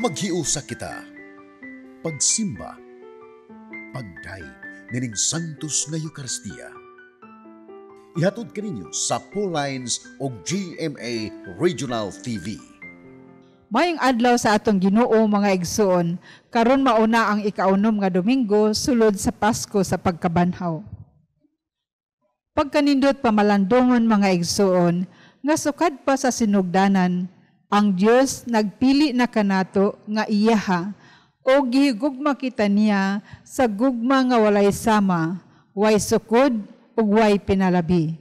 Maghiusa kita, pagsimba, pagdaig nining Santos nga Eucharistia. Ihatod kaninyo sa Pauline's o GMA Regional TV. Mayong adlaw sa atong Ginoo mga igsoon, karon mauna ang ikaunom nga Domingo sulod sa Pasko sa pagkabanhaw. Pagkanindot pamalandongon mga igsoon, nga sukad pa sa sinugdanan, ang Dios nagpili na kanato nga iyaha o gihigugma kita niya sa gugma nga walay sama, way sukod ug way pinalabi.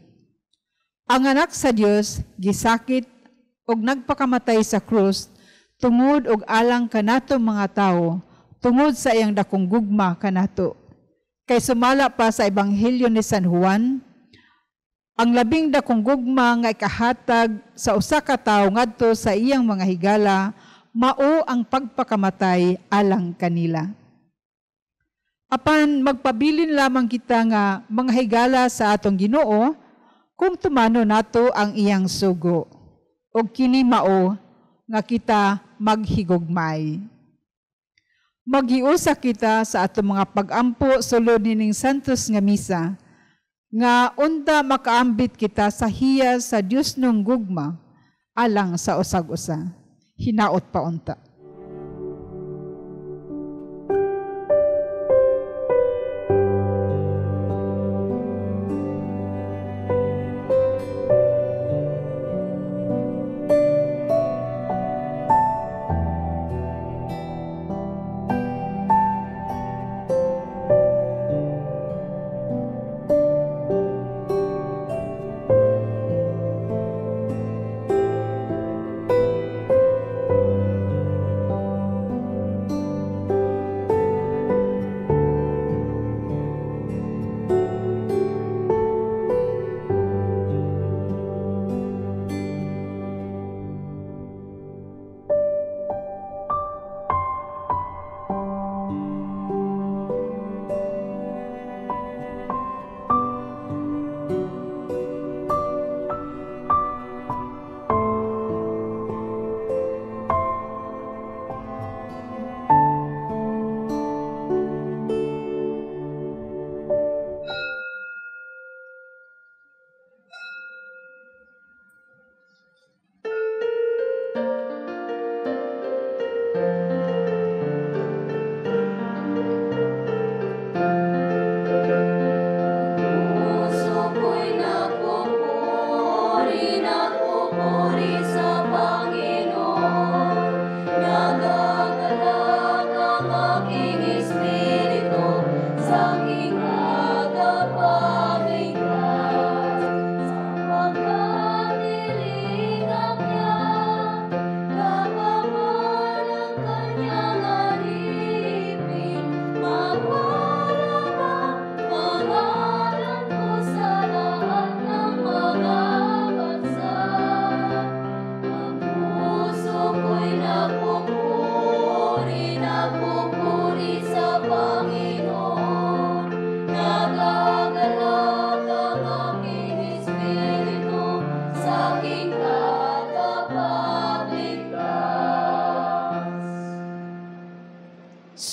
Ang anak sa Dios gisakit ug nagpakamatay sa krus tungod og alang kanato mga tao, tungod sa iyang dakong gugma kanato. Kay sumala pa sa Ebanghelyo ni San Juan, ang labing dakong gugma nga ikahatag sa usa ka tawo ngadto sa iyang mga higala, mao ang pagpakamatay alang kanila. Apan magpabilin lamang kita nga mga higala sa atong Ginoo kung tumano nato ang iyang sugo. Og kini mao nga kita maghigugmay. Maghiusa kita sa atong mga pag-ampo sulod nining Santos nga misa, nga unta makaambit kita sa hiya sa Dios nung gugma alang sa usag-usa. Hinaot pa unta.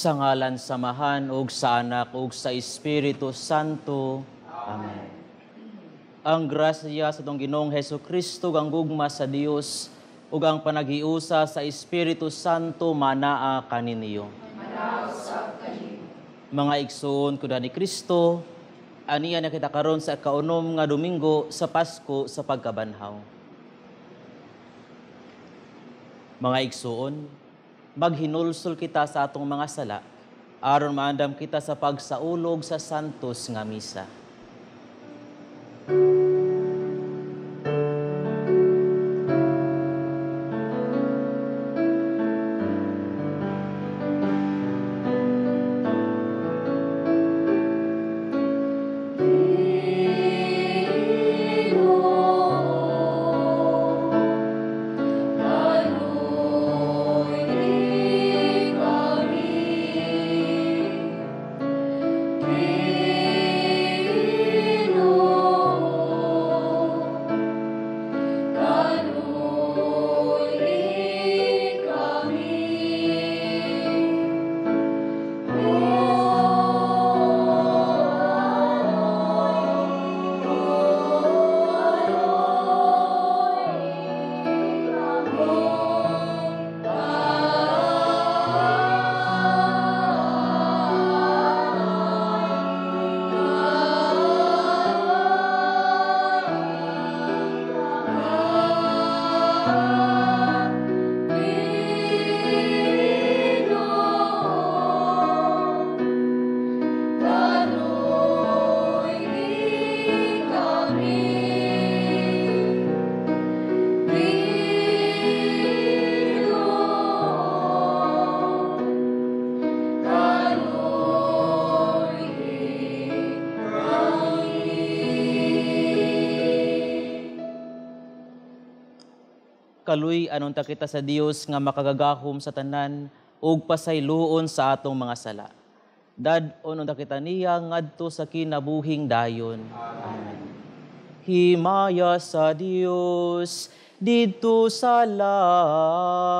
Sa ngalan samahan ug sa Anak ug sa Espiritu Santo. Amen. Ang grasya sa atong Ginoong Hesukristo, ang gugma sa Dios ug ang panaghiusa sa Espiritu Santo manaa kaninyo. Mga igsoon kuda ni Kristo, aniya na kita karon sa kaunom nga Domingo sa Pasko sa pagkabanhaw. Mga igsoon, maghinulsol kita sa atong mga sala, aron maandam kita sa pagsaulog sa Santos nga misa. kaluy anon ta kita sa Dios nga makagagahom sa tanan ug pasayloon sa atong mga sala. Dad-on ta kita niya ngadto sa kinabuhing dayon. Amen. Himaya sa Dios didto sa langit.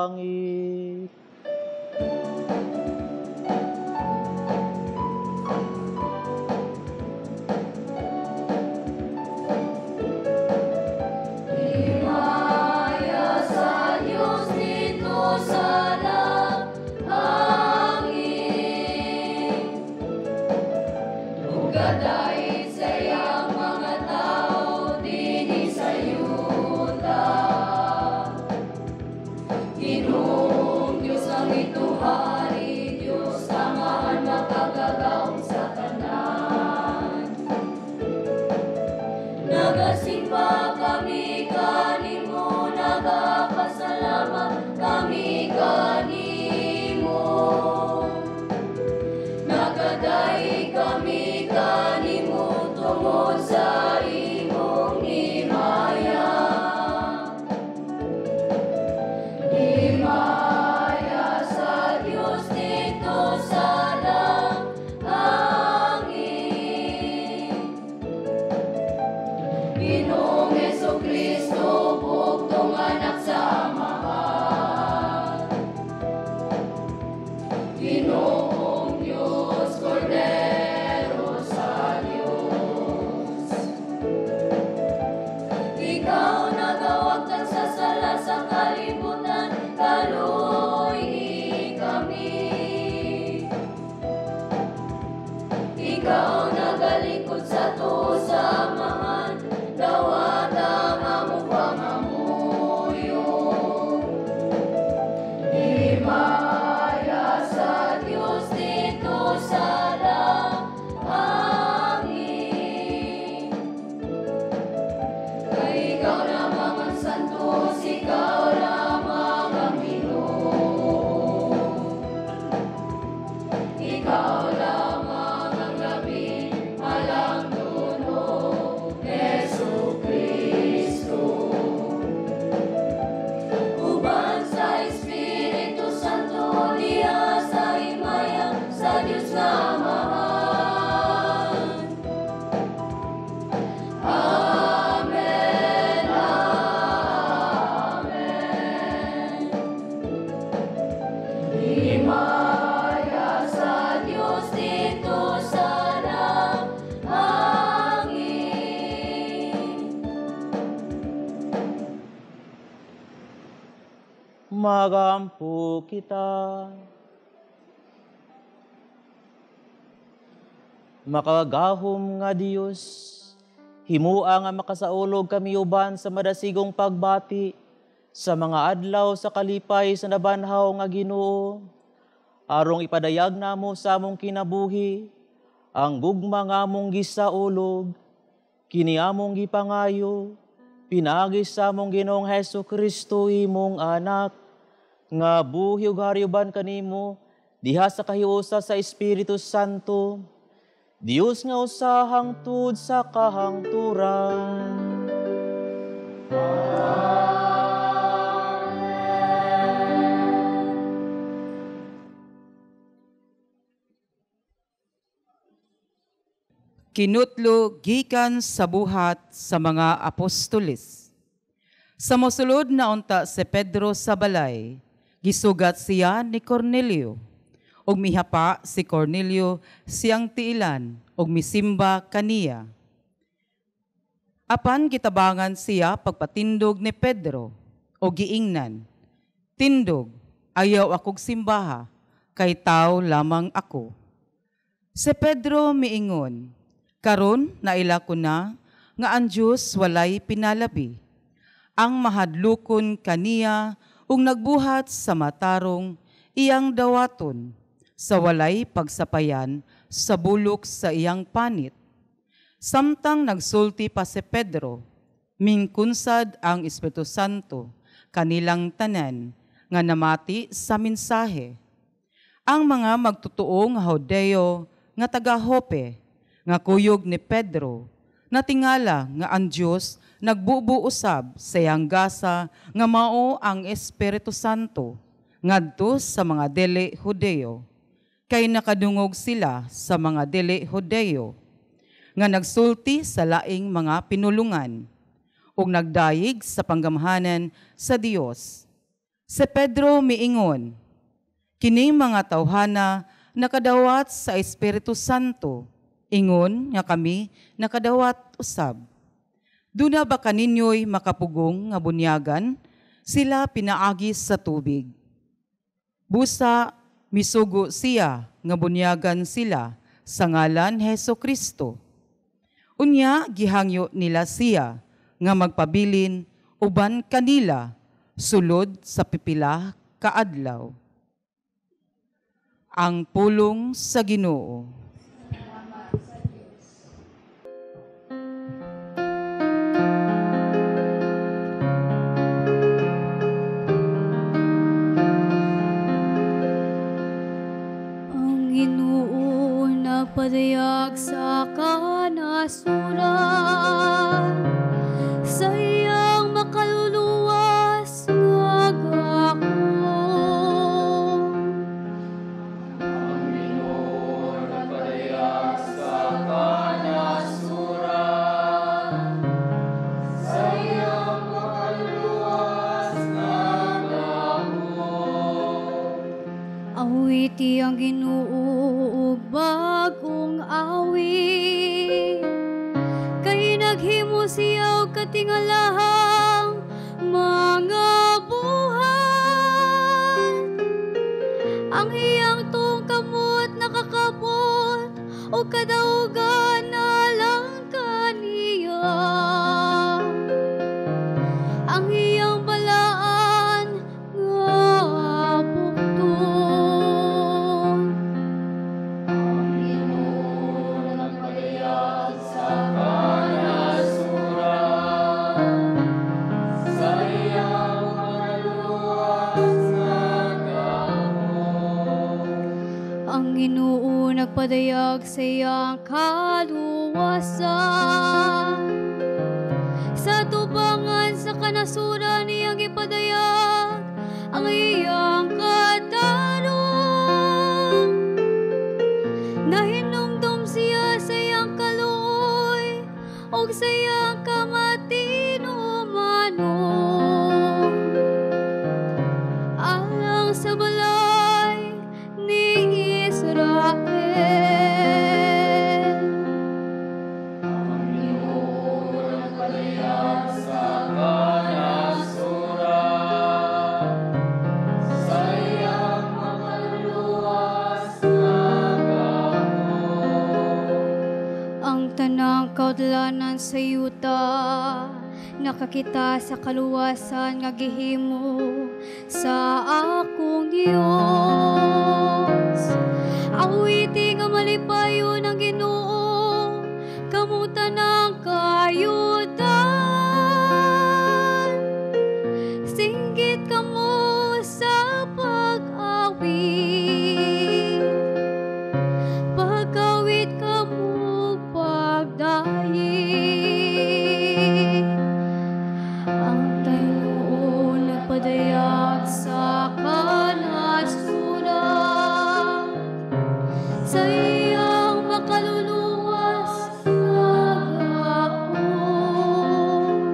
Magampo kita. Makagahom nga Dios, himua nga makasaulog kami uban sa madasigong pagbati sa mga adlaw sa kalipay sa nabanhaw nga Ginoo. Arong ipadayag namo sa among kinabuhi, ang gugma nga among gisaulog, kini among gipangayo, pinagi sa among Ginoong Hesukristo imong anak, nga buhi ug hariuban kanimo, diha sa kahiusa sa Espiritu Santo, Dios nga usa hangtod sa kahangturan. Kinutlo gikan sa buhat sa mga apostoles. Sa mosulod na unta si Pedro sa balay, gisugat siya ni Cornelio. Og mihapa si Cornelio siyang tiilan, og misimba kaniya. Apan gitabangan siya pagpatindog ni Pedro, og giingnan, "Tindog, ayaw akog simbaha, kay tao lamang ako." Si Pedro miingon, "Karon naila ko na, nga ang Diyos walay pinalabi. Ang mahadlukon kaniya, ug nagbuhat sa matarong, iyang dawaton, sa walay pagsapayan sa bulok sa iyang panit." Samtang nagsulti pa si Pedro, mingkunsad ang Espiritu Santo kanilang tanan nga namati sa mensahe. Ang mga magtutuong Hodeo nga taga Jope nga kuyog ni Pedro Natingala nga ang Diyos nagbubuusab sa iyang gasa nga mao ang Espiritu Santo ngadto sa mga dili Hudeo. Kay nakadungog sila sa mga dili Hudeo nga nagsulti sa laing mga pinulungan ug nagdayig sa panggamhanan sa Dios. Si Pedro miingon, kining mga tawhana nakadawat sa Espiritu Santo, ingon nga kami nakadawat usab. Duna ba kaninyo'y makapugong nga bunyagan, sila pinaagis sa tubig. Busa, misugo siya nga bunyagan sila sa ngalan Hesukristo. Unya, gihangyo nila siya nga magpabilin uban kanila sulod sa pipila kaadlaw. Ang pulong sa Ginoo. Ang Ginoo nagpadayag sa kanasuran sa iyang makaluluwas nga gakon. Ang Ginoo nagpadayag sa kanasuran sa iyang makaluluwas nga gahom. Awiti ang Ginoo ug bagong awit, kay naghimo siya og katingalahang mga buhat. Ang iyang tuong kamot nakakabot o kadaugan na lang kaniya. Ang iyang balaan nga bukton. Ang Ginoo nagpadayag sa kanasuran sa iyang makaluluwas nga gahom. Ang Ginoo nagpadayag sa iyang kaluwasan. Sa tubangan sa kanasuran niyang ipadayag ang iyang katarong. Nahinumdum siya sa iyang kaluoy o sa iyang kamatinumanon. Alang sa balay ni Israel. Ang Ginoo nagpadayag sa kanasuran sa iyang makaluluwas nga gahom. Ang tanang kaudlanan sa yuta nakakita sa kaluwasan nga gihimo sa akong Dios. Awiti nga malipayon ang Ginoo kamutan ang kayutan. Singgit kamo sa pag-awit, pagkawit kamo pagdayi. Ang Ginoo nagpadayag sa kanasuran sa iyang makaluluwas nga gahom.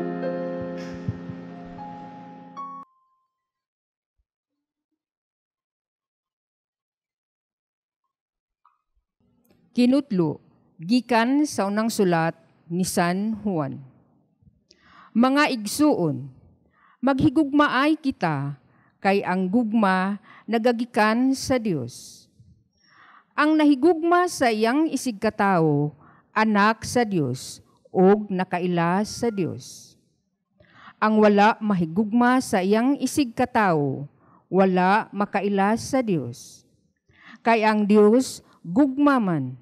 Kinutlo, gikan sa unang sulat ni San Juan. Mga igsuon, maghigugmaay kita, kay ang gugma nagagikan sa Dios. Ang nahigugma sa iyang isigkatao, anak sa Dios, ug nakaila sa Dios. Ang wala mahigugma sa iyang isigkatao, wala makaila sa Dios. Kay ang Dios gugma man.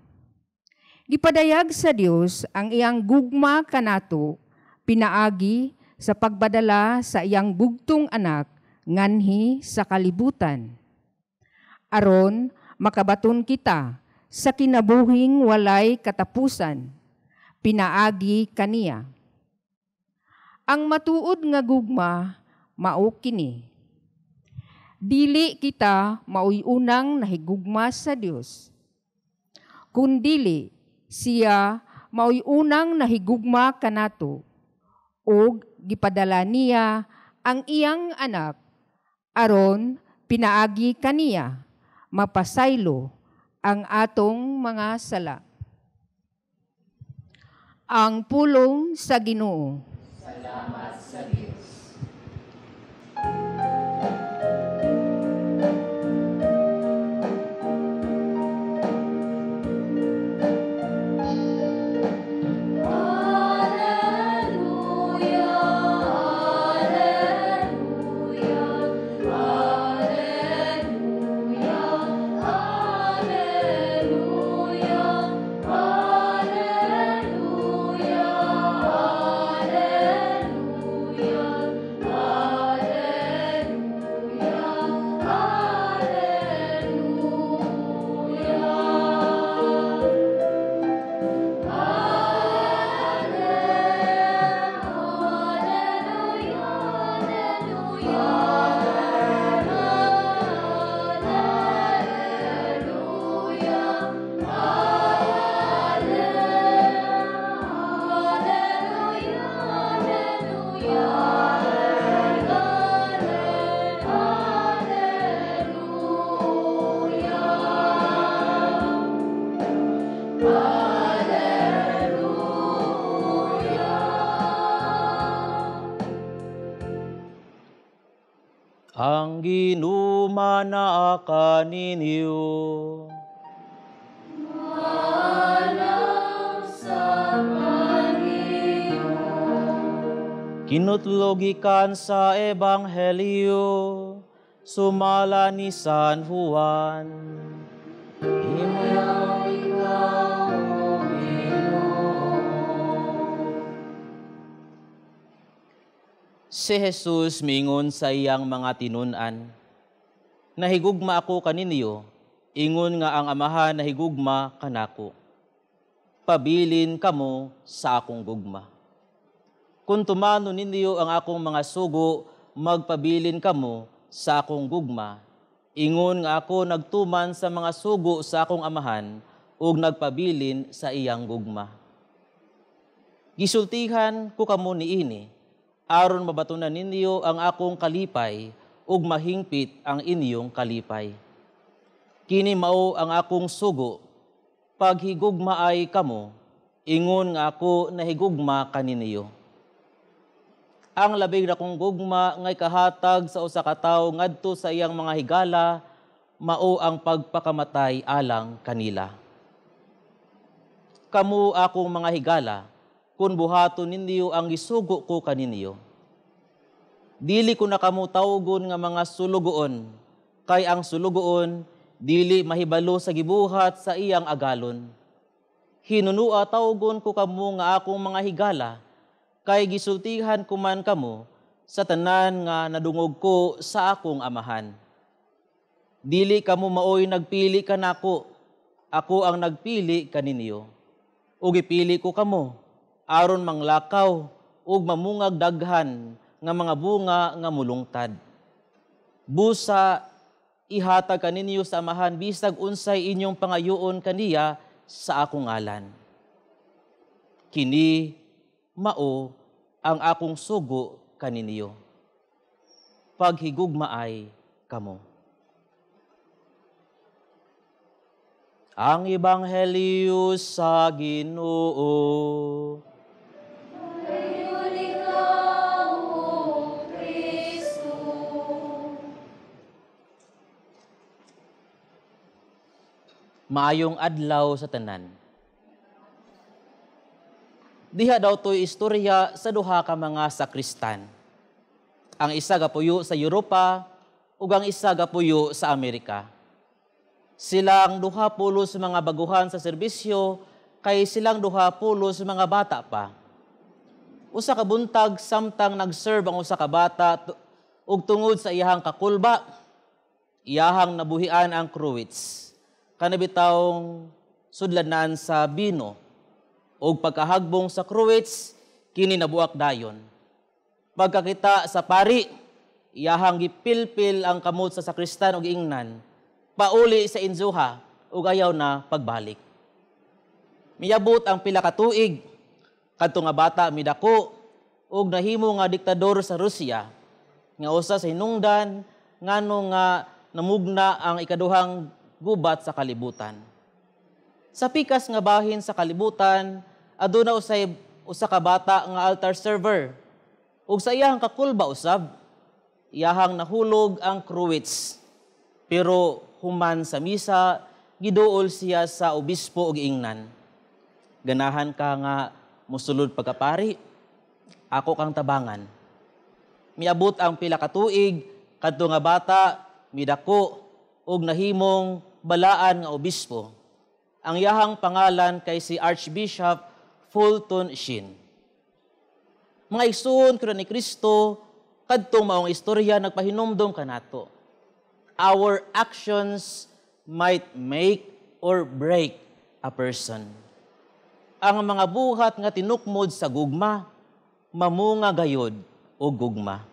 Gipadayag sa Dios ang iyang gugma kanato, pinaagi sa pagbadala sa iyang bugtong anak nganhi sa kalibutan. Aron makabaton kita sa kinabuhing walay katapusan, pinaagi kaniya. Ang matuod nga gugma, mao kini. Dili kita maoy unang nahigugma sa Dios. Kundili siya maoy unang nahigugma kanato, ug gipadala niya ang iyang anak aron pinaagi kaniya mapasaylo ang atong mga sala. Ang pulong sa Ginoo. Salamat sa Diyos. Ang ginumana kaninyo. Kinutlogikan sa Ebanghelyo, sumala ni San Juan. Imayaw ikaw, O Ginoo. Si Jesus mingon sa iyang mga tinunan, nahigugma ako kaninyo, ingon nga ang Amahan nahigugma kanako. Pabilin kamo sa akong gugma. Kung tumano ninyo ang akong mga sugo, magpabilin kamo sa akong gugma. Ingon nga ako nagtuman sa mga sugo sa akong Amahan, ug nagpabilin sa iyang gugma. Gisultihan ko kamo niini, aron mabatunan ninyo ang akong kalipay, ug mahingpit ang inyong kalipay. Kini mao ang akong sugo, paghigugma ay kamo, ingon nga ako nahigugma kaninyo. Ang labing dakong gugma ngay kahatag sa usa ka tawo ngadto sa iyang mga higala, mao ang pagpakamatay alang kanila. Kamu akong mga higala, kun buhaton ninyo ang gisugo ko kaninyo. Dili ko na kamo tawgon nga mga sulugoon, kay ang sulugoon dili mahibalo sa gibuhat sa iyang agalon. Hinunua tawgon ko kamo nga akong mga higala, kay gisultihan ko man kamo sa tanan nga nadungog ko sa akong Amahan. Dili kamo maoy nagpili kanako, ako ang nagpili kaninyo. Ug ipili ko kamo, aron manglakaw ug mamungag daghan nga mga bunga nga mulungtad. Busa ihatag kaninyo sa Amahan bisag unsay inyong pangayoon kaniya sa akong ngalan. Kini mao ang akong sugo kaninyo. Paghigugmaay kamo. Ang Ebanghelyo sa Ginoo. Ngayon ikaw, O Kristo. Maayong adlaw sa tanan. Diha daw to'y istorya sa duha ka mga sakristan. Ang isa gapuyo sa Europa ug ang isa gapuyo sa Amerika. Silang duha pulos mga baguhan sa serbisyo kay silang duha pulos mga bata pa. Usa ka buntag samtang nag-serve ang usa ka bata ug tungod sa iyahang kakulba, iyahang nabuhian ang kruwits. Kanabitawng sudlanan sa bino. o pagkahagbong sa kruwits, kini nabuak dayon. Pagkakita sa pari, iyahang gipilpil ang kamot sa sakristan o giingnan, pauli sa inzuha o ayaw na pagbalik. Miyabot ang pila ka tuig, kadto nga bata midako, og nahimo nga diktador sa Rusya, nga usa sa hinungdan, ngano nga namugna ang ikaduhang gubat sa kalibutan. Sa pikas nga bahin sa kalibutan, aduna usay usa ka bata nga altar server. Ug sa iyang kakulba usab, iyahang nahulog ang kruwits. Pero human sa misa, giduol siya sa obispo og ingnan. Ganahan ka nga musulod pagkapari, ako kang tabangan. Miabot ang pila ka tuig, kadto nga bata midako og nahimong balaan nga obispo. Ang iyahang pangalan kay si Archbishop Fulton Sheen. Mga igsoon ko ni Kristo, kadtong maong istorya nagpahinumdom kanato. Our actions might make or break a person. Ang mga buhat nga tinukmod sa gugma, mamunga gayod o gugma.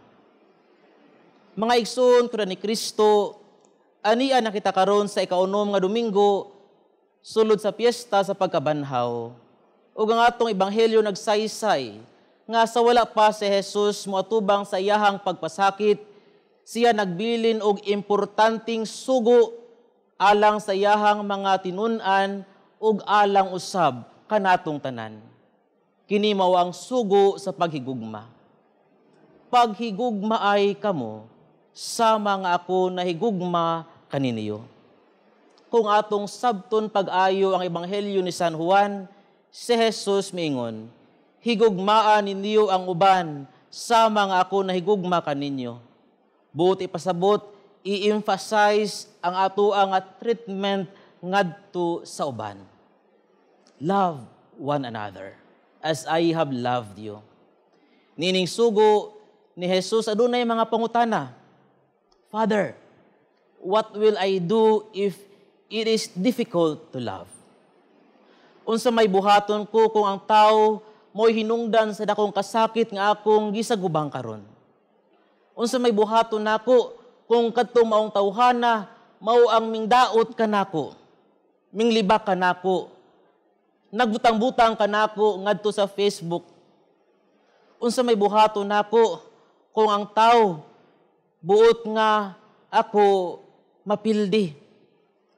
Mga igsoon ko ni Kristo, ania nakita karon sa ikaunom nga Domingo, sulod sa piyesta sa pagkabanhaw. Ug ang atong ebanghelyo nagsaysay nga sa wala pa si Jesus moatubang sa iyahang pagpasakit, siya nagbilin og importanteng sugo alang sa iyahang mga tinun-an ug alang usab kanatong tanan. Kini mao ang sugo sa paghigugma. Paghigugma ay kamo, sama nga ako nahigugma kaninyo. Kung atong sabton pag-ayo ang ebanghelyo ni San Juan, si Jesus miingon, higugmaan ninyo ang uban, sama nga ako nahigugma kaninyo. Buti pasabot, i-emphasize ang ato ang treatment ngadto sa uban. Love one another as I have loved you. Nining sugo ni Jesus adunay mga pangutana. Father, what will I do if it is difficult to love? Unsa may buhaton ko kung ang tao mo'y hinungdan sa dakong kasakit nga akong gisagubang karon? Unsa may buhaton nako kung kadto maong tawhana mao ang mingdaot kanako, minglibak kanako, nagbutang-butang kanako ngadto sa Facebook? Unsa may buhaton nako kung ang tao buot nga ako mapildi?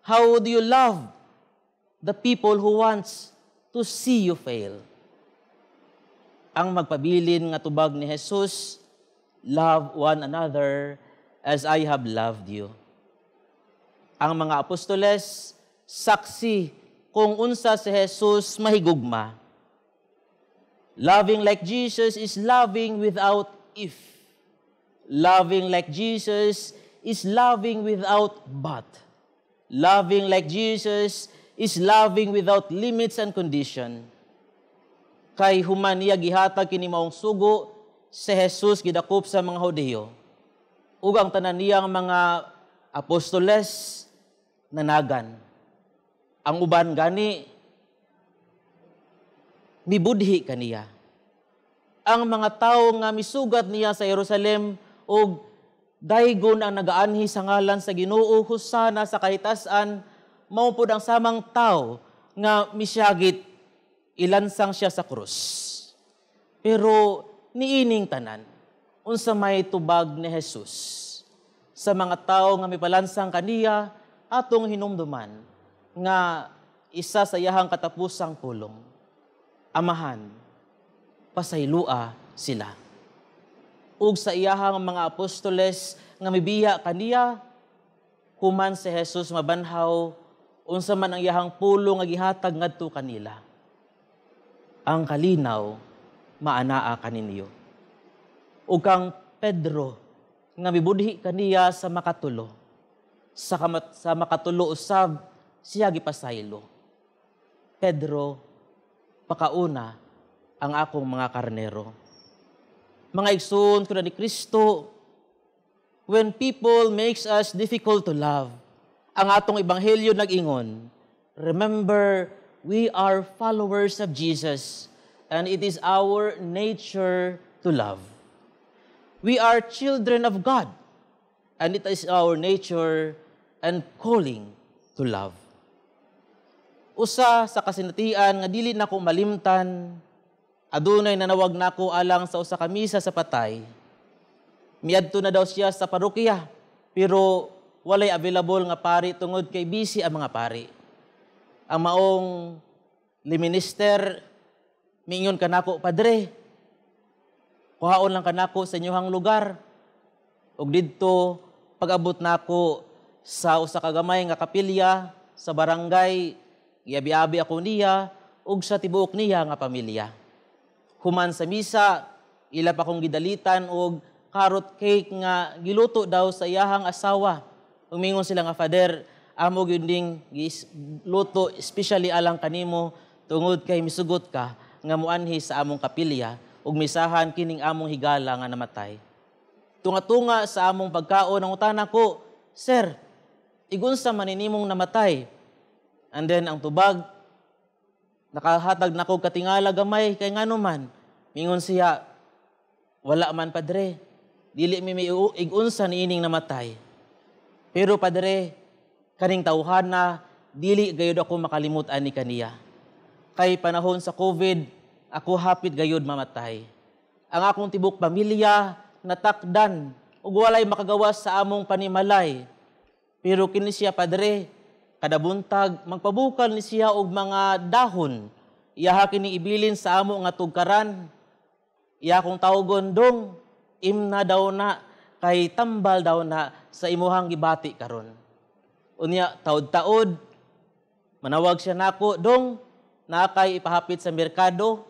How do you love the people who wants to see you fail? Ang magpabilin nga tubag ni Jesus, love one another as I have loved you. Ang mga apostoles, saksi kung unsa si Jesus mahigugma. Loving like Jesus is loving without if. Loving like Jesus is loving without but. Loving like Jesus is loving without limits and condition. Kay human niya gihatag kini maong sugo, si Jesus gidakop sa mga Hudiyo. Ug ang tanan niyang mga apostoles nanagan. Ang uban gani mibudhi kaniya. Ang mga tawo nga misugat niya sa Jerusalem ug daygon ang nagaanhi sa ngalan sa Ginoo husana sa kahitasan, mao pud ang samang tawo nga misyagit ilansang siya sa krus. Pero niining tanan, unsa may tubag ni Jesus sa mga tawo nga mipalansang kaniya atong hinumduman nga isa sa iyahang katapusang pulong. Amahan, pasaylua sila. Ug sa iyahang mga apostoles nga mibiya kaniya, human si Jesus mabanhaw, unsa man ang iyahang pulong nga gihatag ngadto kanila. Ang kalinaw, maanaa kaninyo. Ug kang Pedro, nga mibudhi kaniya sa makatulo. Sa makatulo usab, siya gipasaylo. Pedro, pakauna ang akong mga karnero. Mga igsoon ko na ni Kristo, when people makes us difficult to love, ang atong ebanghelyo nag-ingon, remember we are followers of Jesus, and it is our nature to love. We are children of God, and it is our nature and calling to love. Usa sa kasinatian nga dili nako malimtan, adunay nanawag nako alang sa usa ka misa sa patay. Miadto na daw siya sa parokya, pero walay available nga pari tungod kay busy ang mga pari. Ang maong liminister, mingon kanako, Padre, kuhaon lang kanako sa inyong lugar. Ug didto, pag-abot nako sa usa ka gamay nga kapilya sa barangay, iabi-abi ako niya, ug sa tibuok niya nga pamilya. Human sa misa, ila pa kong gidalitan og carrot cake nga giluto daw sa iyahang asawa. Umingon sila nga, Father, amo gyud ding luto especially alang kanimo tungod kay misugot ka nga muanhi sa among kapilya ug misahan kining among higala nga namatay. Tunga-tunga sa among pagkaon ang utana ko, Sir, igunsa man inimong namatay? And then ang tubag, nakahatag na ko katingala gamay kay ngano man. Mingon siya, wala man, Padre, dili mi igunsa ni ining namatay. Pero Padre, kaning tawhana, dili gayud ako makalimutan ni kaniya. Kay panahon sa COVID, ako hapit gayud mamatay. Ang akong tibok pamilya natakdan ug walay makagawas sa among panimalay. Pero kini siya, Padre, kada buntag magpabukal ni siya og mga dahon. Iyaha kini ibilin sa amo nga tugkaran. Iya kong tawgon dong, imna daw na kay tambal daw na sa imuhang gibati karon. Unya taod-taod manawag siya nako, dong na kay ipahapit sa merkado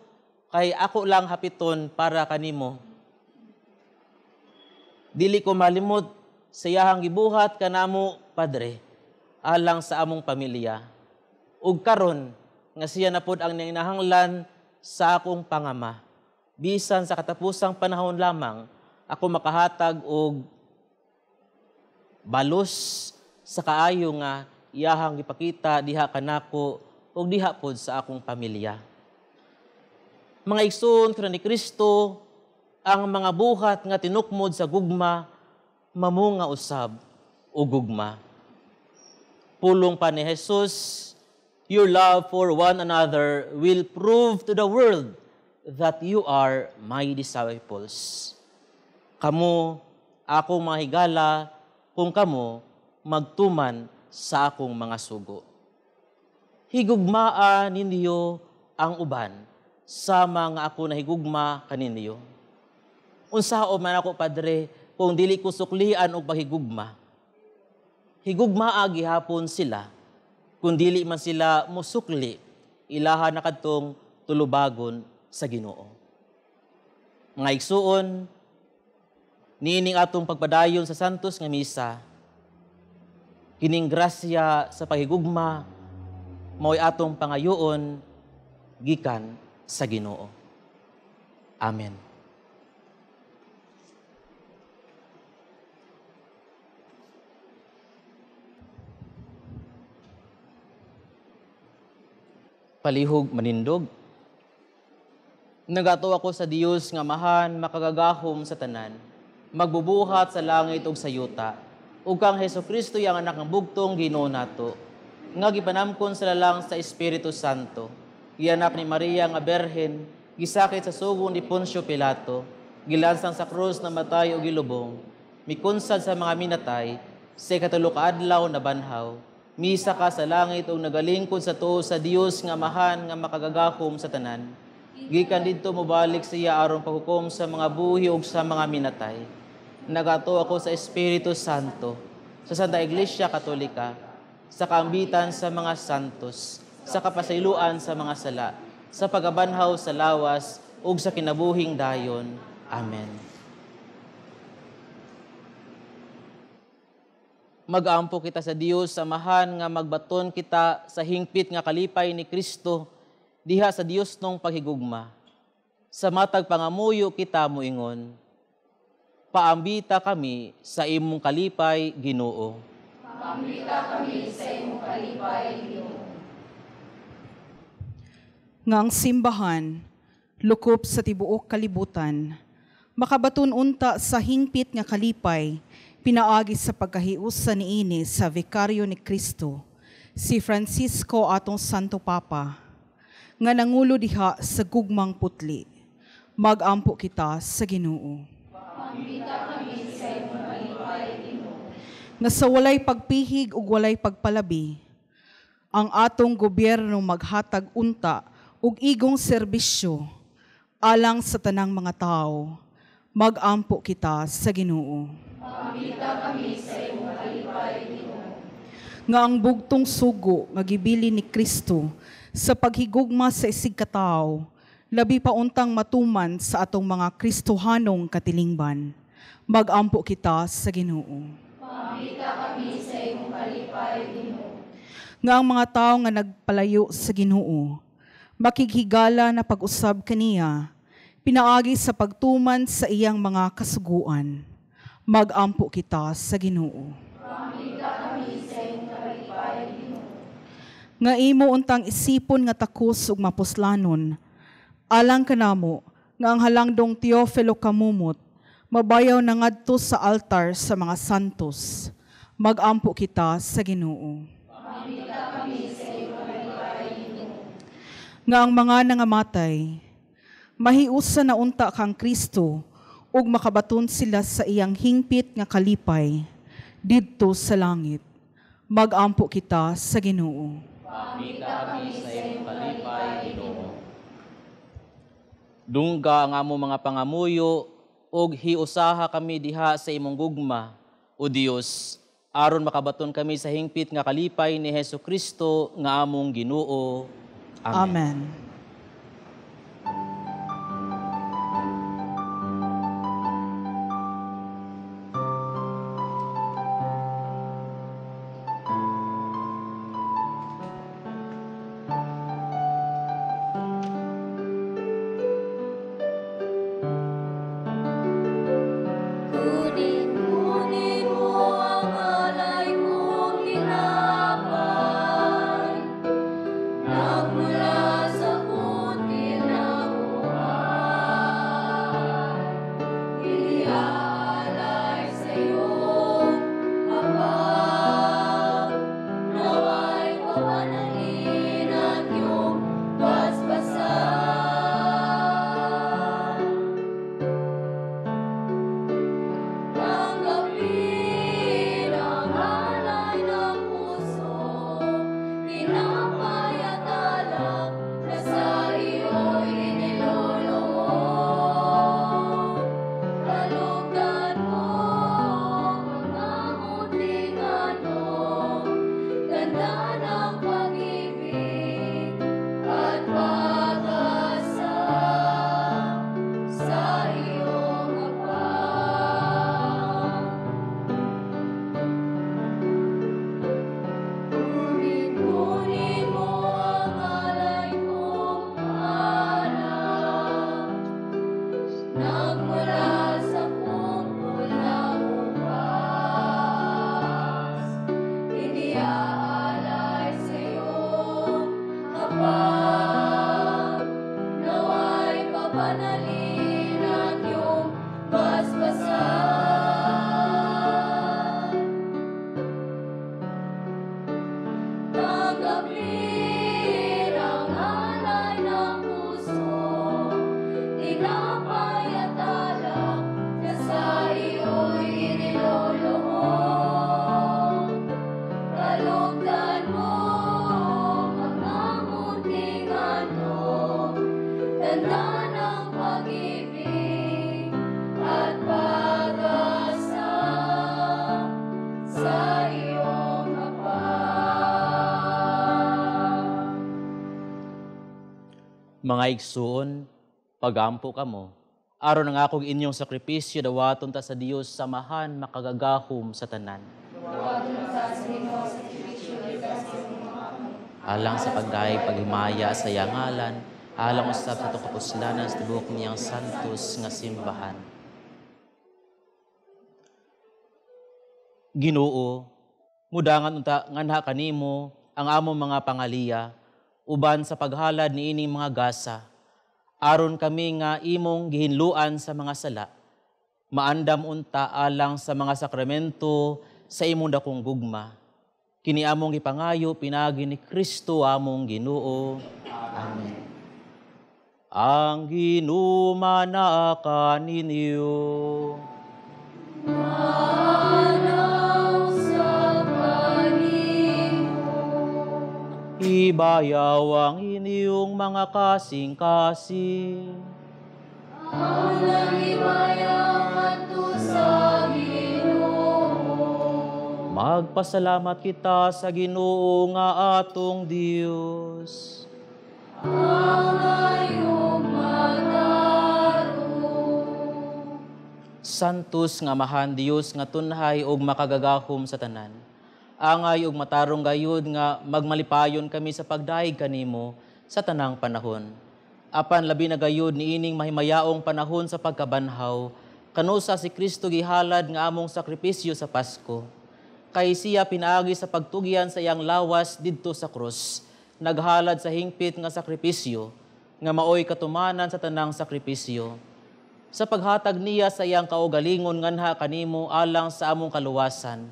kay ako lang hapiton para kanimo. Dili ko malimot sa iyahang gibuhat kanamo, Padre, alang sa among pamilya. Ug karon nga siya na pod ang ninahanglan sa akong pangama. Bisan sa katapusang panahon lamang, ako makahatag og balos sa kaayo nga iyahang ipakita diha kanako ug diha pod sa akong pamilya. Mga igsoon kana ni Kristo, ang mga buhat nga tinukmod sa gugma mamo nga usab o gugma. Pulong pa ni Jesus, your love for one another will prove to the world that you are my disciples. Kamo akong mga higala kung kamo magtuman sa akong mga sugo. Higugmaan ninyo ang uban sa mga ako na higugma kaninyo. Unsao man ako, Padre, kung dili ko suklian og paghigugma. Higugmaa gihapon sila, kung dili man sila musukli, ilaha na kadtong tulubagon sa Ginoo. Mga igsuon, niining atong pagpadayon sa santos nga misa, kining grasya sa paghigugma, mao'y atong pangayoon, gikan sa Ginoo. Amen. Palihog manindog. Nagato ako sa Dios nga mahan makagagahom sa tanan, magbubuhat sa langit ug sa yuta, ug kang Hesukristo yang anak ng bugtong Ginoo nato, nga gipanamkon sa lalang sa Espiritu Santo, gianak ni Maria nga berhen, gisakit sa sugo ni Poncio Pilato, gilansang sa krus na matay ug gilubong, mikunsad sa mga minatay, sa ikatulo ka adlaw na banhaw, misa ka sa langit ug nagalingkod sa tuo sa Dios nga mahan nga makagagahom sa tanan. Gikan didto mobalik siya aron paghukom sa mga buhi ug sa mga minatay. Nagato ako sa Espiritu Santo, sa Santa Iglesia Katolika, sa kaambitan sa mga santos, sa kapasayloan sa mga sala, sa pagabanhaw sa lawas ug sa kinabuhing dayon. Amen. Mag-aampo kita sa Dios samahan nga magbaton kita sa hingpit nga kalipay ni Kristo diha sa Dios nung paghigugma. Sa matag pangamuyo kita moingon, paambita kami sa imong kalipay, Ginoo. Paambita kami sa imong kalipay, Ginoo. nga ang simbahan, lukop sa tibuok kalibutan, makabaton unta sa hingpit nga kalipay, pinaagi sa pagkahiusa niini sa Vikaryo ni Kristo, si Francisco atong Santo Papa, nga nangulo diha sa gugmang putli. Magampo kita sa Ginoo. Nga sa walay pagpihig ug walay pagpalabi, ang atong gobyerno maghatag unta ug igong serbisyo alang sa tanang mga tao. Magampo kita sa Ginoo. Mamita kami sa imong kalipay, Ginoo. Nga ang bugtong sugo nga gibili ni Kristo sa paghigugma sa isig katao, labi pa untang matuman sa atong mga Kristohanong katilingban. Magampo kita sa Ginoo. Mamita kami sa imong kalipay, Ginoo. Nga ang mga tao nga nagpalayo sa Ginoo, makighigala na pag-usab kaniya, pinaagi sa pagtuman sa iyang mga kasuguan. Magampo kita sa Ginoo. Mamita kami sa imong kalipay, Ginoo. Nga imo untang isipon nga takos ug mapuslanon, alang kanamo nga ang halangdong Teofilo kamumot, mabayaw na ngadto sa altar sa mga santos. Magampo kita sa Ginoo. Mamita kami sa imong kalipay, Ginoo. Nga ang mga nangamatay, mahiusa na unta kang Kristo, ug makabaton sila sa iyang hingpit nga kalipay, didto sa langit. Magampo kita sa Ginoo. Mamita kami sa imong kalipay, Ginoo. Dungga ang among mga pangamuyo, ug hiusaha kami diha sa imong gugma, o Dios, aron makabaton kami sa hingpit nga kalipay ni Hesukristo nga among Ginoo. Amen. Amen. Kunin mo ang alay kong tinapay, nagmula sa putil na buhay. Iniaalay sa iyo, Ama, nawa'y papanalin at iyong basbasan. Tanggapin ang alay ng puso, tinapay at alak na sa iyo'y inilolob. Kalugdan mo mga munting anong, ganda ng pag-ibig at pag-asa sa iyong hapag. Kunin mo ang alay kong anak, nagmula sa pungkol na ubas. Iniaalay sa iyo, Ama, nawa'y papanalin at iyong basbasan. Tanggapin ang alay ng puso, tinapay at alak na sa iyo'y inilolob. Kalugdan mo mga munting anong, ganda ng pag-ibig at pag-asa sa iyong hapag. Mga igsoon, pagampo kamo. Aron ang akong inyong sakripisyo, dawaton ta sa Dios samahan makagagahom sa tanan. Alang sa pagdaig paghimaya sa yangalan, alang usab sa itong kapuslanan sa tibok niyang santos nga simbahan. Ginoo, mudangan unta nga kanimo ang among mga pangaliya, uban sa paghalad ni ining mga gasa, aron kami nga imong gihinluan sa mga sala, maandam unta alang sa mga sakramento sa imong dakong gugma. Kini among gipangayo pinagi ni Kristo among Ginoo. Amen. Ang ginumana kaninyo. Ibayaw ang inyong mga kasing-kasing. Ang nagibayaw ato sa Ginoo. Magpasalamat kita sa Ginoo nga atong Dios. Ang ayong magdaro. Santos nga mahan Dios nga tunhay og makagagahom sa tanan. Angay og matarong gayud nga magmalipayon kami sa pagdaig kanimo sa tanang panahon. Apan labi na gayud niining mahimayaong panahon sa pagkabanhaw, kanusa si Kristo gihalad nga among sakripisyo sa Pasko. Kay siya pinaagi sa pagtugyan sa iyang lawas didto sa krus, naghalad sa hingpit nga sakripisyo, nga maoy katumanan sa tanang sakripisyo. Sa paghatag niya sa iyang kaugalingon nganha kanimo alang sa among kaluwasan,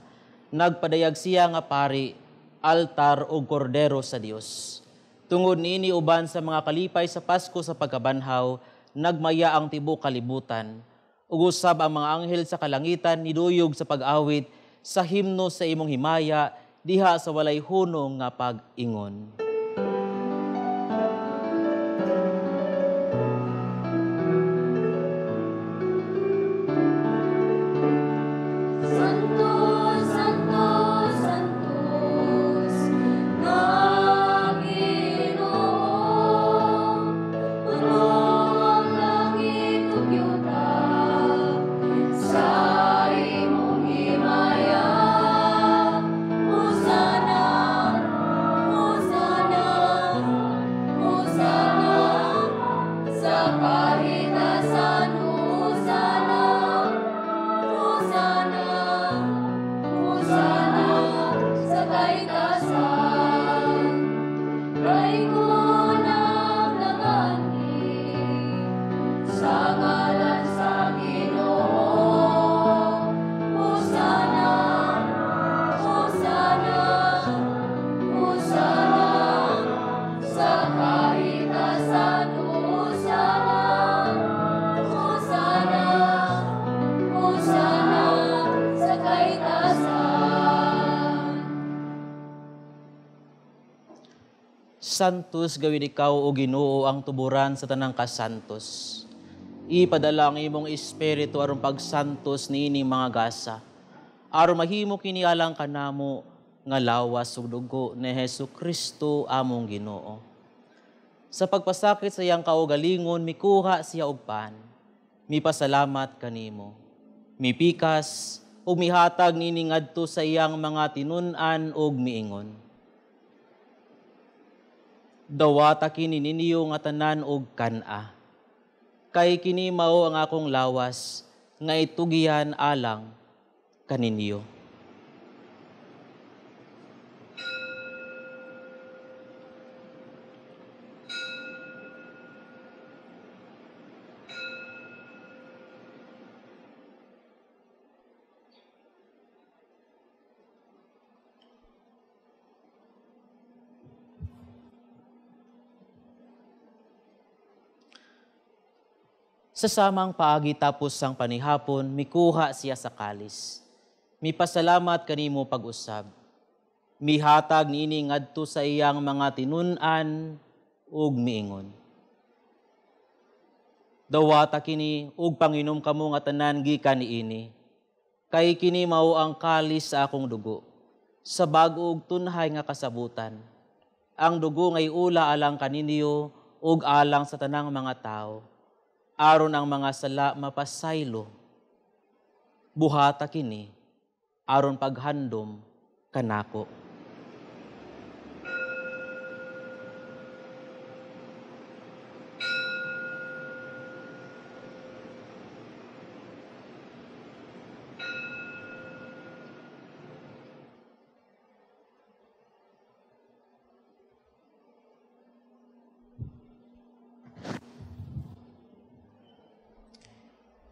nagpadayag siya nga pari, altar o kordero sa Dios. Tungod niini uban sa mga kalipay sa Pasko sa pagkabanhaw, nagmaya ang tibok kalibutan. Ugusab ang mga anghel sa kalangitan niduyog sa pag-awit sa himno sa imong himaya diha sa walay hunong nga pag-ingon. Santos gawin ikaw o Ginoo ang tuburan sa tanang kasantos. Ipadala ang imong espiritu aron pagsantos niining mga gasa. Aron mahimo kini alang kanamo nga lawas ug dugo ni Hesukristo among Ginoo. Sa pagpasakit sa iyang kaugalingon mikuha siya og pan. Mipasalamat kanimo. Mipikas ug mihatag nini ngadto sa iyang mga tinun-an ug miingon. Dawata kini ninyo nga tanan og kana. Kay kini mao ang akong lawas nga itugihan alang kaninyo. Sa samang paagi tapos sang panihapon, mikuha siya sa kalis. Mipasalamat kanimo pag-usab. Mihatag niini ngadto sa iyang mga tinun-an ug miingon. Dawata kini ug panginom kamo nga tanan gikan niini. Kay kini mao ang kalis sa akong dugo. Sa bag-o ug tunhay nga kasabutan. Ang dugo ngay ula alang kaninyo ug alang sa tanang mga tao. Aron ang mga sala mapasaylo, buhata kini, aron paghandom kanako.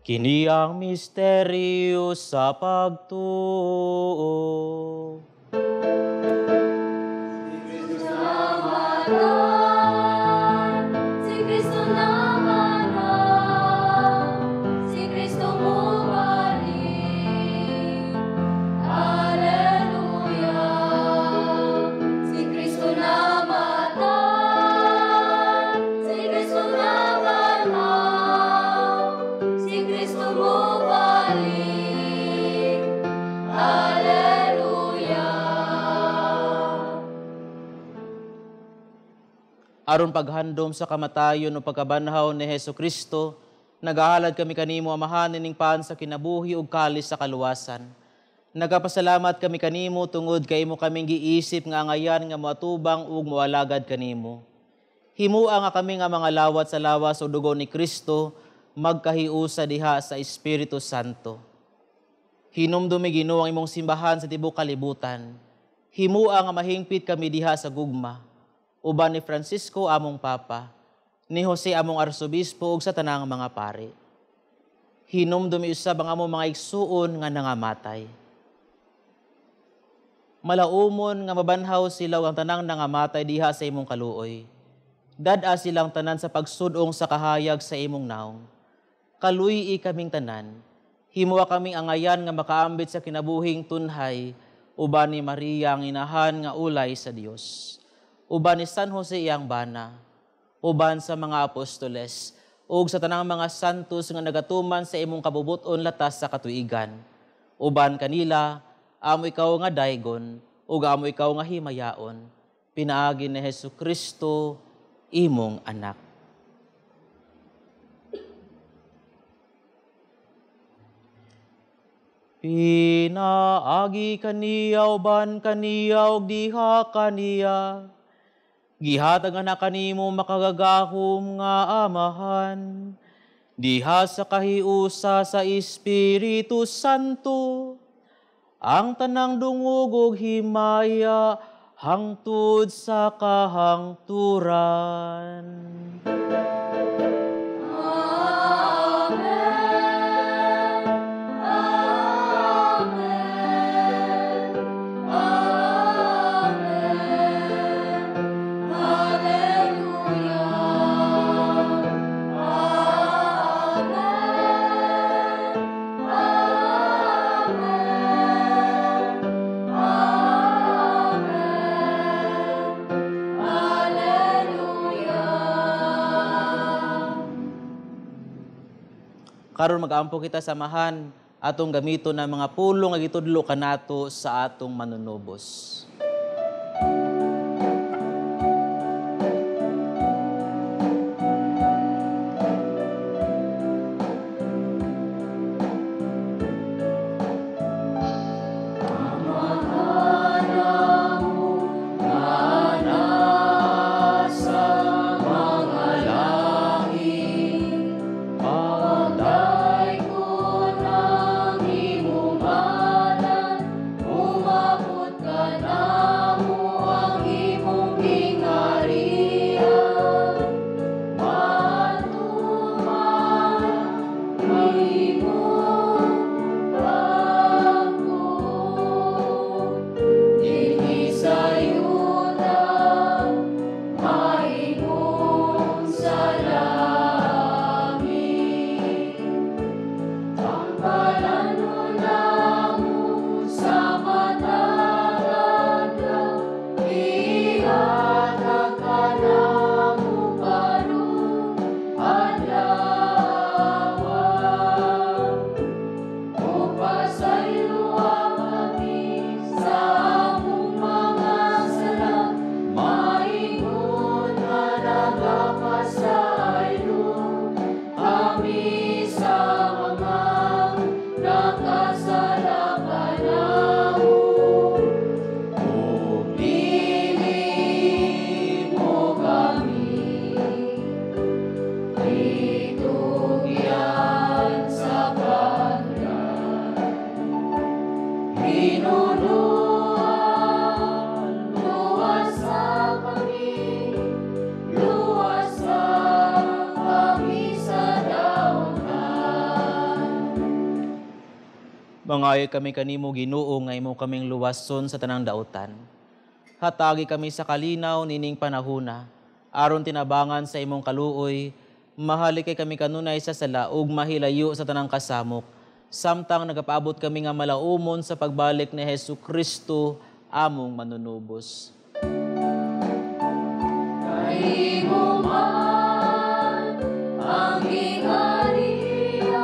Kini ang misteryo sa pagtuo. Si Kristo naman, si Kristo bumalik. Alleluia. Si Kristo naman, si Kristo naman, si Kristo bumalik. Alleluia. Aron paghandom sa kamatayon o pagkabanhaw ni Hesu Kristo, nagahalad kami kanimo amahan ning paan sa kinabuhi ug kalis sa kaluwasan. Nagapasalamat kami kanimo tungod kay imo kaming giisip nga angayan nga moatubang ug moalagad kanimo. Himua nga kami nga mga lawat sa lawas o dugo ni Kristo magkahiusa diha sa Espiritu Santo. Hinumdumi Ginoo ang imong simbahan sa tibuok kalibutan. Himua nga mahingpit kami diha sa gugma. Uban ni Francisco among Papa, ni Jose among Arsobispo ug sa tanang mga pari. Hinumdumi usab ang among mga igsuon nga nangamatay. Malaumon nga mabanhaw sila ang tanang nangamatay diha sa imong kaluoy. Dad-a silang tanan sa pagsudong sa kahayag sa imong naong. Kaluy-i kaming tanan. Himua kaming angayan nga makaambit sa kinabuhing tunhay uban ni Maria ang inahan nga ulay sa Dios. Uban ni San Jose iyang bana, uban sa mga apostoles, ug sa tanang mga santos nga nagatuman sa imong kabubuton latas sa katuigan. Uban kanila, amo ikaw nga daygon, ug amo ikaw nga himayaon, pinaagi ni Hesu Kristo, imong anak. Pinaagi kaniya, uban kaniya, ug diha kaniya, gihatag na kanimo makagagahom nga amahan, diha sa kahiusa sa Espiritu Santo, ang tanang dungog ug himaya hangtod sa kahangturan. Karon mag-ampo kita samahan atong gamito na mga pulong nga gitudlo kanato sa atong manunubos. Mangayo kami kanimo Ginoo nga imo kaming luwason sa tanang daotan. Hatagi kami sa kalinaw nining panahona, aron tinabangan sa imong kaluoy, mahali kay kami kanunay sa sala ug mahilayo sa tanang kasamok, samtang nagapaabot kami nga malaumon sa pagbalik ni Hesukristo among manunubos. Kaimo man ang ingalian,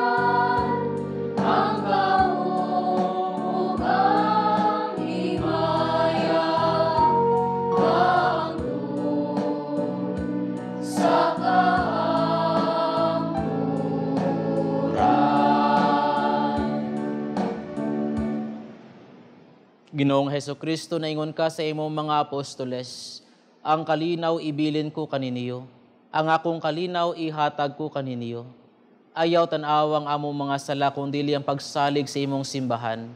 ang kaong ang himaya, hangtod sa kahangturan. Ginoong Hesukristo, naingon ka sa imong mga apostoles, ang kalinaw ibilin ko kaniniyo, ang akong kalinaw ihatag ko kaniniyo. Ayaw tan-awang among mga sala kung dili ang pagsalig sa imong simbahan.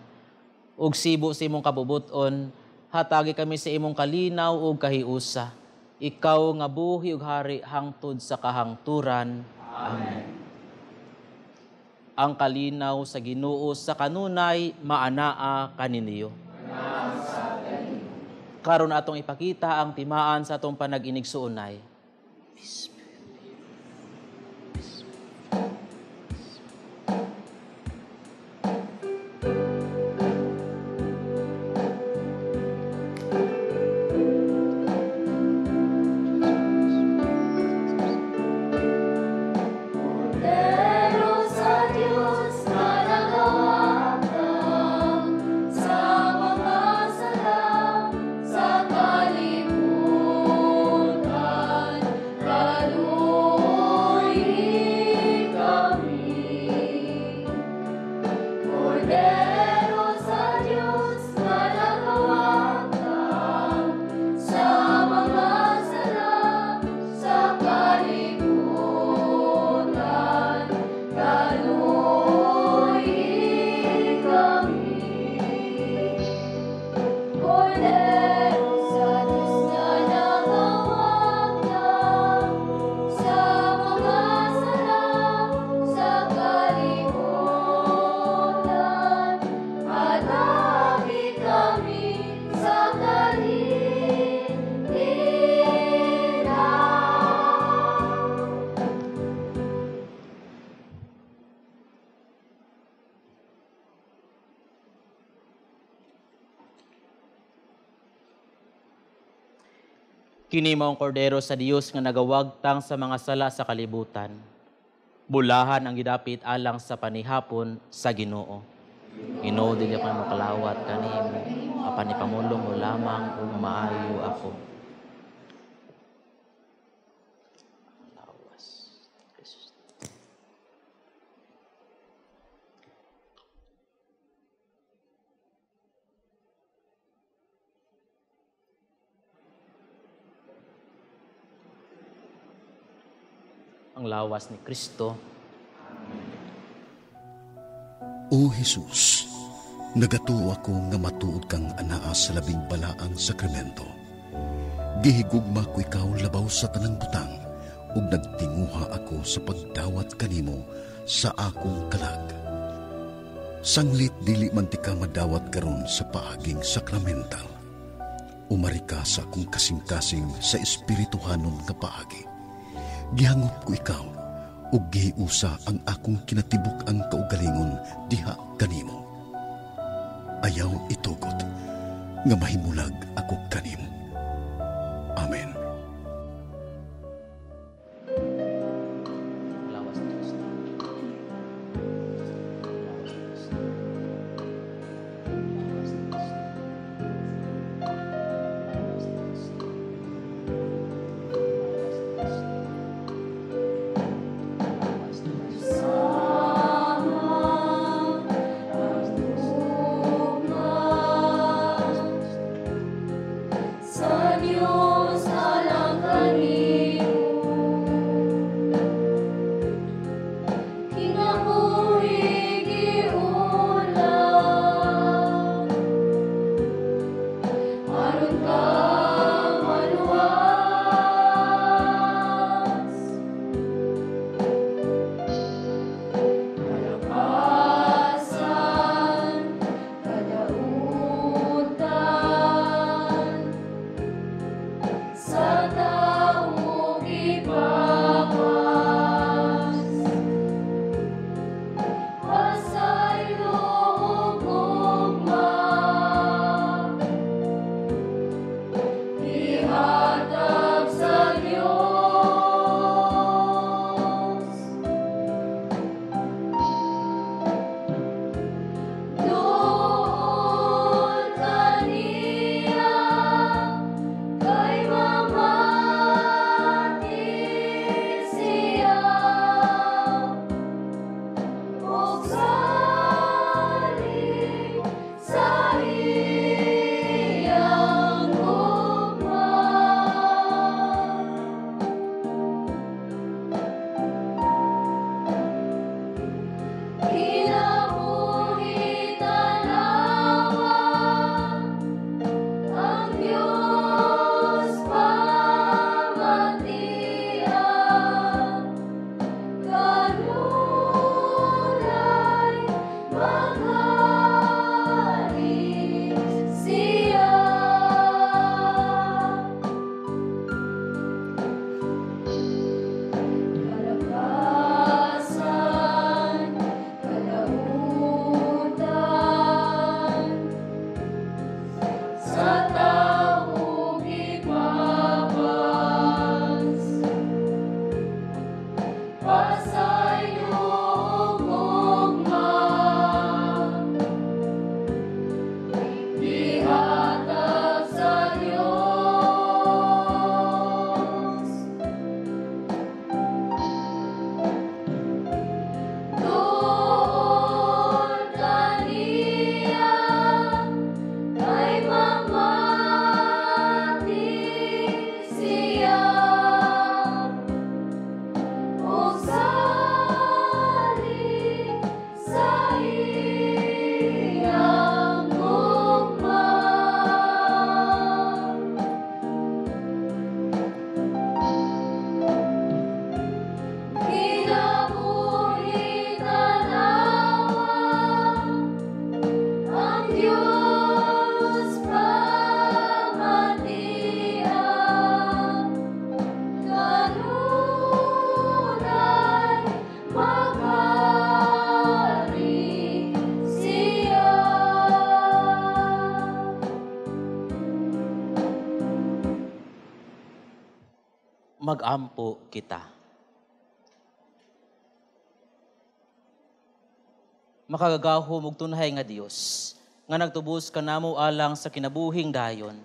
Ug sibo sa imong kabubuton, hatagi kami sa imong kalinaw ug kahiusa. Ikaw nga buhi ug hari hangtod sa kahangturan. Amen. Ang kalinaw sa Ginoo sa kanunay maanaa kaniniyo. Karon atong ipakita ang timaan sa atong panag-inigsuonay. Pero sa Diyos na nagawatan, sa mga sala, sa kalibutan, kaluoy kami. Cordero sa Diyos na nagawatan, sa mga sala, sa kalibutan, kaluoy kami. Cordero sa Diyos na nagawatan, sa mga sala, sa kalibutan, hatagi kami sa kaligtiran. Kini mao ang kordero sa Dios nga nagawagtang sa mga sala sa kalibutan. Bulahan ang gidapit alang sa panihapon sa Ginoo. Ginoo, dili pa makalawat kanimo, apan ipamulong mo lamang ug maayo ako. Lawas. Jesus. Ang lawas ni Kristo. O Jesus, nagatuo ako nga matuod kang anaa sa labing balaang sakramento. Gihigugma ko ikaw labaw sa tanang butang, ug nagtinguha ako sa pagdawat kanimo sa akong kalag. Sanglit dili man ti ka madawat karon sa paaging sakramental. Umari ka sa akong kasing-kasing sa espirituhanon nga paagi. Gihangop ko ikaw, ug gihiusa ang akong kinatibuk ang kaugalingon diha kanimo. Ayaw itugot, nga mahimulag ako kanimo. Amen. Ang lawas ni Kristo. Sa Diyos na Mag-ampo kita. Makagagahom ug tunhay nga Dios, nga nagtubos kanamo alang sa kinabuhing dayon,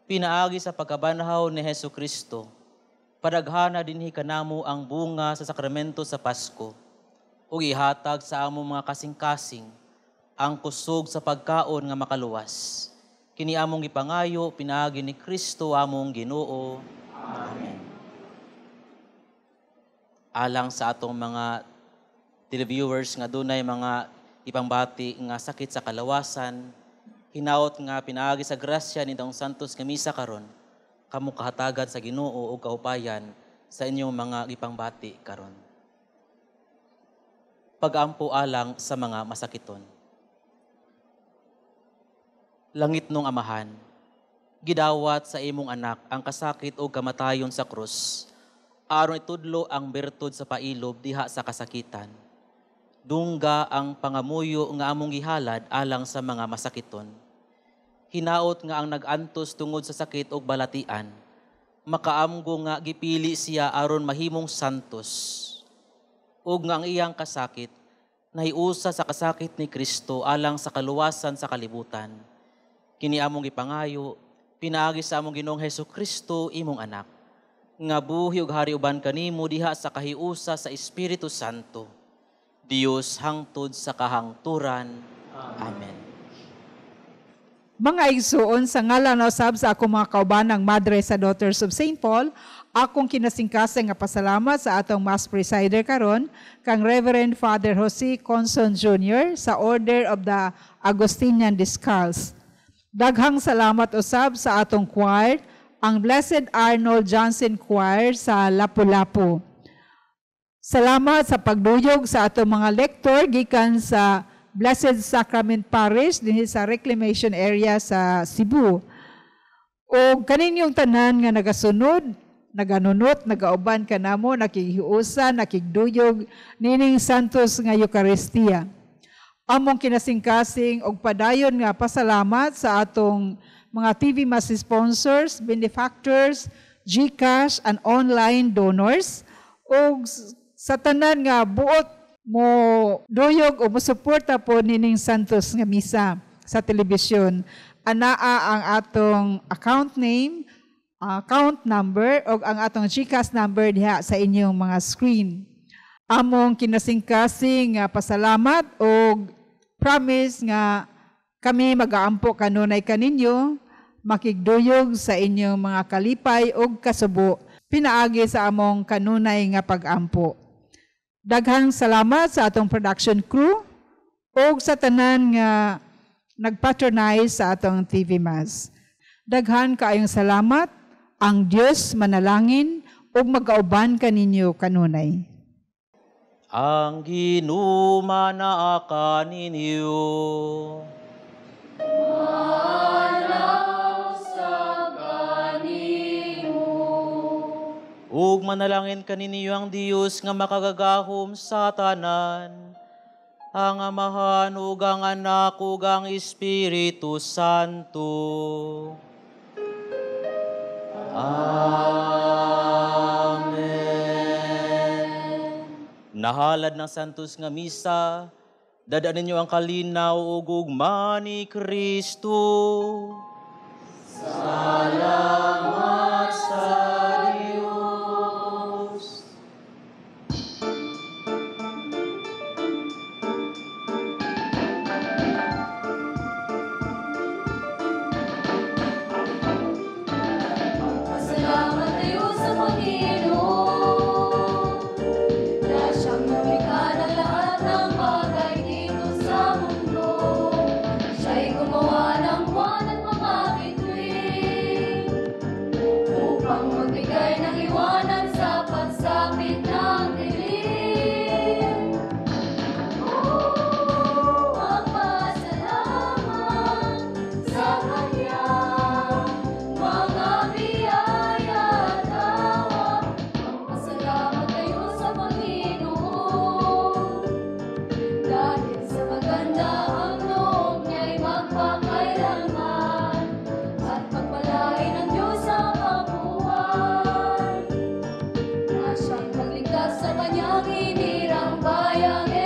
pinaagi sa pagkabanhaw ni Hesukristo, padaghana dinhi kanamo ang bunga sa sakramento sa Pasko, ug ihatag sa among mga kasing-kasing ang kusog sa pagkaon nga makaluwas. Kini among gipangayo pinaagi ni Kristo among Ginoo. Amen. Alang sa atong mga televiewers nga dunay mga ipangbati nga sakit sa kalawasan, hinaot nga pinaagi sa grasya nitong Santos nga misa karon, kamo kahatagan sa Ginoo ug kaupayan sa inyong mga ipangbati karon. Pag-ampo alang sa mga masakiton. Langit nung Amahan, gidawat sa imong anak ang kasakit o kamatayon sa krus, aron itudlo ang bertud sa pailob diha sa kasakitan. Dungga ang pangamuyo nga among gihalad alang sa mga masakiton. Hinaot nga ang nag-antos tungod sa sakit o balatian, makaamgo nga gipili siya aron mahimong santos. Ug nga ang iyang kasakit, nahiusa sa kasakit ni Kristo alang sa kaluwasan sa kalibutan. Kini among gipangayo, pinaagi sa among Ginoong Hesukristo imong anak, nga buhi ug hari uban kanimo diha sa kahiusa sa Espiritu Santo, Dios hangtod sa kahangturan. Amen. Mga igsuon, sa ngalan na usab sa akong mga kaubanang Madre sa Daughters of St. Paul, akong kinasingkasang nga pasalamat sa atong Mass Presider karon, kang Reverend Father Jose Conson Jr. sa Order of the Augustinian Descalz. Daghang salamat usab sa atong choir, ang Blessed Arnold Johnson Choir sa Lapu-Lapu. Salamat sa pagduyog sa atong mga lektor gikan sa Blessed Sacrament Parish dinhi sa Reclamation Area sa Cebu. O kaninyong tanan nga nagasunod, naganunot, nagauban kanamo, nakihiusa, nakigduyog nining santos nga Eucharistia. Among kinasingkasing og padayon nga pasalamat sa atong mga TV Mass sponsors, benefactors, GCash, and online donors, o sa tanan nga buot mo duyog o mosuporta po nining santos nga misa sa telebisyon. Anaa ang atong account name, account number, o ang atong GCash number diha sa inyong mga screen. Among kinasingkasing pasalamat o promise nga kami mag-aampo kanunay kaninyo, makigduyog sa inyong mga kalipay o kasubo, pinaagi sa among kanunay nga pag-ampo. Daghang salamat sa atong production crew o sa tanan nga nagpatronize sa atong TV Mass. Daghan kaayong salamat, ang Dios manalangin o mag-auban kaninyo kanunay. Ang ginuma na kaninyo. Manaw sa kanino. Ug manalangin kaninyo ang Dios nga makagagahom sa tanan, ang Amahan ug ang Anak ug ang Espiritu Santo. Amen. Nahalad ng santos nga misa, dadaan ninyo ang kalinaw ug ugma ni Kristo. Salamat sa Dios. Salamat tayo sa Panginoon. kanyang inirang bayang